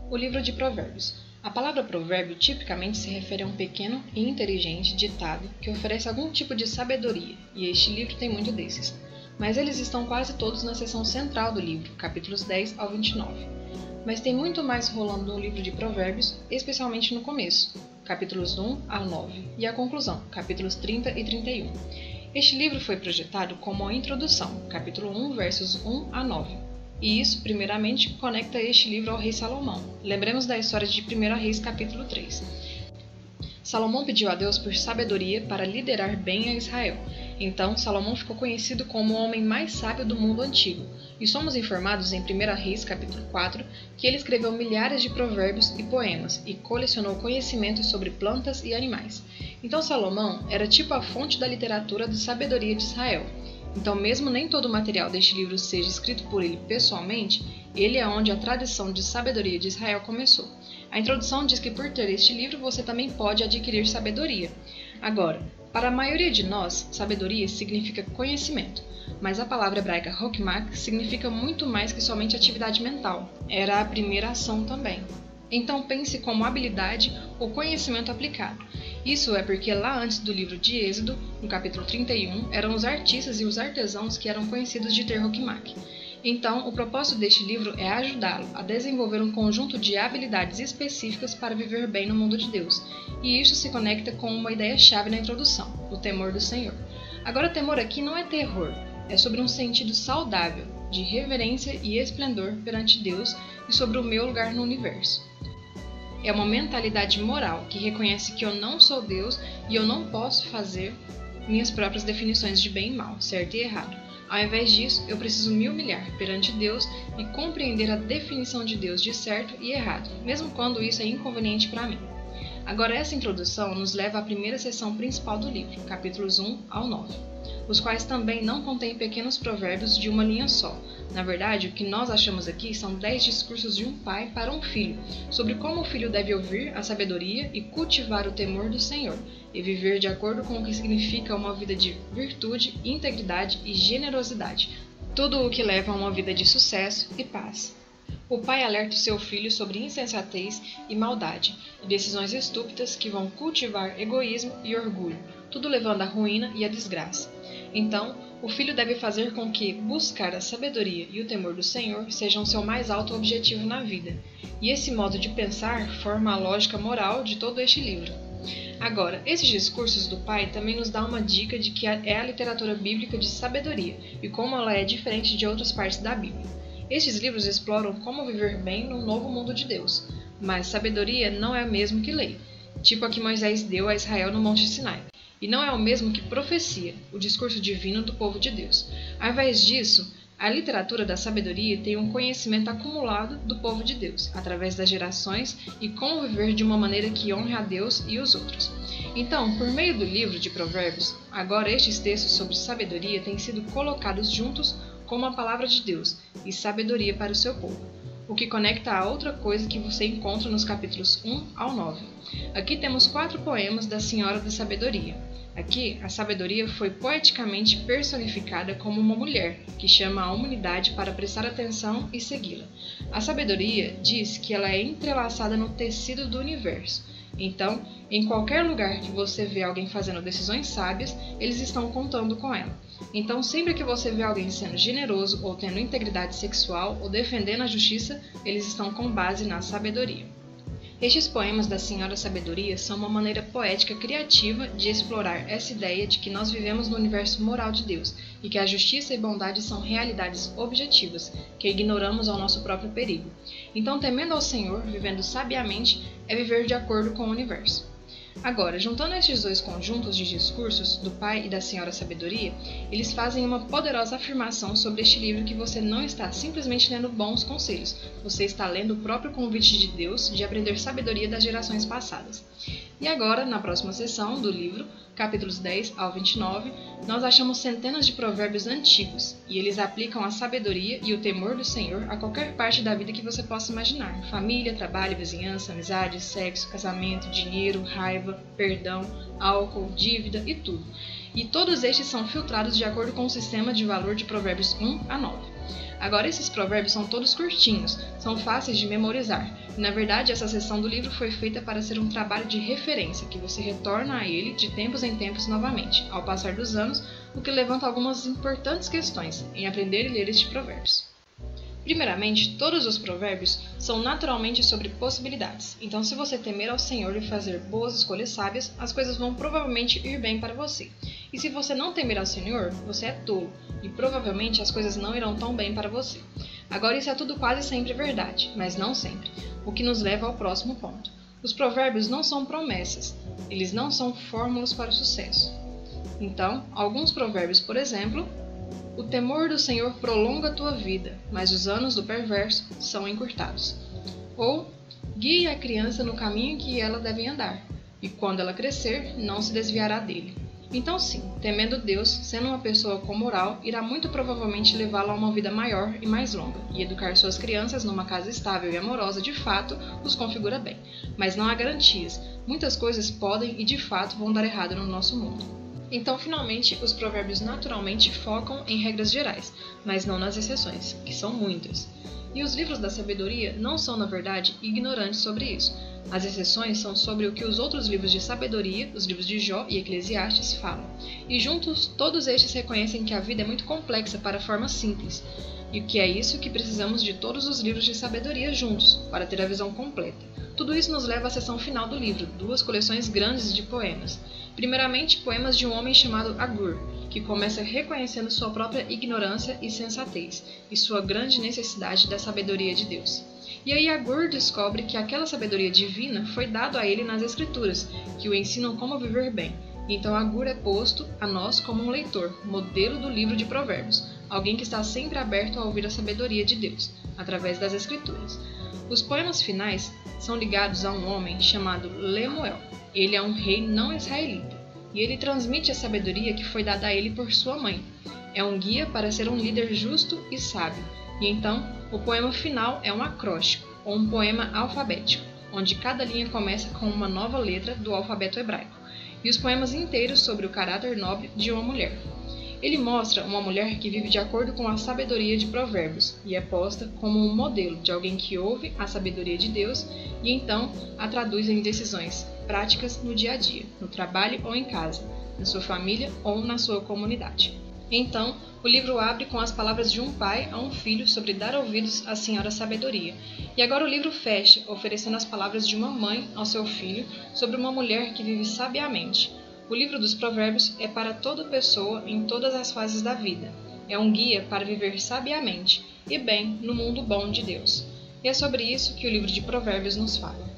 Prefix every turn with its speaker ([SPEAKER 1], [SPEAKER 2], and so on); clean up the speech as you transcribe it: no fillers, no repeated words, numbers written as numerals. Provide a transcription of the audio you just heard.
[SPEAKER 1] O livro de Provérbios. A palavra provérbio tipicamente se refere a um pequeno e inteligente ditado que oferece algum tipo de sabedoria, e este livro tem muito desses. Mas eles estão quase todos na seção central do livro, capítulos 10 ao 29. Mas tem muito mais rolando no livro de Provérbios, especialmente no começo, capítulos 1 ao 9, e a conclusão, capítulos 30 e 31. Este livro foi projetado como uma introdução, capítulo 1, versos 1 a 9. E isso, primeiramente, conecta este livro ao rei Salomão. Lembremos da história de 1 Reis, capítulo 3. Salomão pediu a Deus por sabedoria para liderar bem a Israel. Então, Salomão ficou conhecido como o homem mais sábio do mundo antigo. E somos informados em 1 Reis, capítulo 4, que ele escreveu milhares de provérbios e poemas e colecionou conhecimentos sobre plantas e animais. Então, Salomão era tipo a fonte da literatura de sabedoria de Israel. Então, mesmo nem todo o material deste livro seja escrito por ele pessoalmente, ele é onde a tradição de sabedoria de Israel começou. A introdução diz que por ter este livro você também pode adquirir sabedoria. Agora, para a maioria de nós, sabedoria significa conhecimento, mas a palavra hebraica hokmah significa muito mais que somente atividade mental. Era a primeira ação também. Então pense como habilidade ou conhecimento aplicado. Isso é porque lá antes do livro de Êxodo, no capítulo 31, eram os artistas e os artesãos que eram conhecidos de ter hokmah. Então, o propósito deste livro é ajudá-lo a desenvolver um conjunto de habilidades específicas para viver bem no mundo de Deus. E isso se conecta com uma ideia-chave na introdução, o temor do Senhor. Agora, temor aqui não é terror, é sobre um sentido saudável, de reverência e esplendor perante Deus e sobre o meu lugar no universo. É uma mentalidade moral que reconhece que eu não sou Deus e eu não posso fazer minhas próprias definições de bem e mal, certo e errado. Ao invés disso, eu preciso me humilhar perante Deus e compreender a definição de Deus de certo e errado, mesmo quando isso é inconveniente para mim. Agora, essa introdução nos leva à primeira seção principal do livro, capítulos 1 ao 9, os quais também não contêm pequenos provérbios de uma linha só. Na verdade, o que nós achamos aqui são 10 discursos de um pai para um filho, sobre como o filho deve ouvir a sabedoria e cultivar o temor do Senhor, e viver de acordo com o que significa uma vida de virtude, integridade e generosidade, tudo o que leva a uma vida de sucesso e paz. O pai alerta o seu filho sobre insensatez e maldade, e decisões estúpidas que vão cultivar egoísmo e orgulho, tudo levando à ruína e à desgraça. Então, o filho deve fazer com que buscar a sabedoria e o temor do Senhor sejam seu mais alto objetivo na vida. E esse modo de pensar forma a lógica moral de todo este livro. Agora, esses discursos do pai também nos dá uma dica de que é a literatura bíblica de sabedoria e como ela é diferente de outras partes da Bíblia. Estes livros exploram como viver bem no novo mundo de Deus, mas sabedoria não é o mesmo que lei, tipo a que Moisés deu a Israel no Monte Sinai. E não é o mesmo que profecia, o discurso divino do povo de Deus. Ao invés disso, a literatura da sabedoria tem um conhecimento acumulado do povo de Deus, através das gerações, e como viver de uma maneira que honre a Deus e os outros. Então, por meio do livro de Provérbios, agora estes textos sobre sabedoria têm sido colocados juntos como a palavra de Deus e sabedoria para o seu povo, o que conecta a outra coisa que você encontra nos capítulos 1 ao 9. Aqui temos 4 poemas da Senhora da Sabedoria. Aqui, a sabedoria foi poeticamente personificada como uma mulher, que chama a humanidade para prestar atenção e segui-la. A sabedoria diz que ela é entrelaçada no tecido do universo. Então, em qualquer lugar que você vê alguém fazendo decisões sábias, eles estão contando com ela. Então, sempre que você vê alguém sendo generoso ou tendo integridade sexual ou defendendo a justiça, eles estão com base na sabedoria. Estes poemas da Senhora Sabedoria são uma maneira poética criativa de explorar essa ideia de que nós vivemos no universo moral de Deus e que a justiça e bondade são realidades objetivas, que ignoramos ao nosso próprio perigo. Então, temendo ao Senhor, vivendo sabiamente, é viver de acordo com o universo. Agora, juntando estes dois conjuntos de discursos, do Pai e da Senhora Sabedoria, eles fazem uma poderosa afirmação sobre este livro que você não está simplesmente lendo bons conselhos, você está lendo o próprio convite de Deus de aprender sabedoria das gerações passadas. E agora, na próxima sessão do livro, capítulos 10 ao 29, nós achamos centenas de provérbios antigos, e eles aplicam a sabedoria e o temor do Senhor a qualquer parte da vida que você possa imaginar: família, trabalho, vizinhança, amizade, sexo, casamento, dinheiro, raiva, perdão, álcool, dívida e tudo. E todos estes são filtrados de acordo com o sistema de valor de Provérbios 1 a 9. Agora, esses provérbios são todos curtinhos, são fáceis de memorizar. E, na verdade, essa seção do livro foi feita para ser um trabalho de referência, que você retorna a ele de tempos em tempos novamente, ao passar dos anos, o que levanta algumas importantes questões em aprender e ler estes provérbios. Primeiramente, todos os provérbios são naturalmente sobre possibilidades. Então, se você temer ao Senhor e fazer boas escolhas sábias, as coisas vão provavelmente ir bem para você. E se você não temer ao Senhor, você é tolo, e provavelmente as coisas não irão tão bem para você. Agora, isso é tudo quase sempre verdade, mas não sempre, o que nos leva ao próximo ponto. Os provérbios não são promessas, eles não são fórmulas para o sucesso. Então, alguns provérbios, por exemplo, o temor do Senhor prolonga a tua vida, mas os anos do perverso são encurtados. Ou, guie a criança no caminho que ela deve andar, e quando ela crescer, não se desviará dele. Então sim, temendo Deus, sendo uma pessoa com moral, irá muito provavelmente levá-la a uma vida maior e mais longa, e educar suas crianças numa casa estável e amorosa de fato os configura bem. Mas não há garantias, muitas coisas podem e de fato vão dar errado no nosso mundo. Então, finalmente, os provérbios naturalmente focam em regras gerais, mas não nas exceções, que são muitas. E os livros da sabedoria não são, na verdade, ignorantes sobre isso. As exceções são sobre o que os outros livros de sabedoria, os livros de Jó e Eclesiastes, falam. E juntos, todos estes reconhecem que a vida é muito complexa para a forma simples, e que é isso que precisamos de todos os livros de sabedoria juntos, para ter a visão completa. Tudo isso nos leva à seção final do livro, duas coleções grandes de poemas. Primeiramente, poemas de um homem chamado Agur, que começa reconhecendo sua própria ignorância e sensatez, e sua grande necessidade da sabedoria de Deus. E aí Agur descobre que aquela sabedoria divina foi dada a ele nas Escrituras, que o ensinam como viver bem. Então Agur é posto a nós como um leitor, modelo do livro de Provérbios, alguém que está sempre aberto a ouvir a sabedoria de Deus, através das Escrituras. Os poemas finais são ligados a um homem chamado Lemuel. Ele é um rei não israelita, e ele transmite a sabedoria que foi dada a ele por sua mãe. É um guia para ser um líder justo e sábio. E então, o poema final é um acróstico, ou um poema alfabético, onde cada linha começa com uma nova letra do alfabeto hebraico, e os poemas inteiros sobre o caráter nobre de uma mulher. Ele mostra uma mulher que vive de acordo com a sabedoria de Provérbios e é posta como um modelo de alguém que ouve a sabedoria de Deus e então a traduz em decisões práticas no dia a dia, no trabalho ou em casa, na sua família ou na sua comunidade. Então, o livro abre com as palavras de um pai a um filho sobre dar ouvidos à senhora sabedoria. E agora o livro fecha, oferecendo as palavras de uma mãe ao seu filho sobre uma mulher que vive sabiamente. O livro dos Provérbios é para toda pessoa em todas as fases da vida. É um guia para viver sabiamente e bem no mundo bom de Deus. E é sobre isso que o livro de Provérbios nos fala.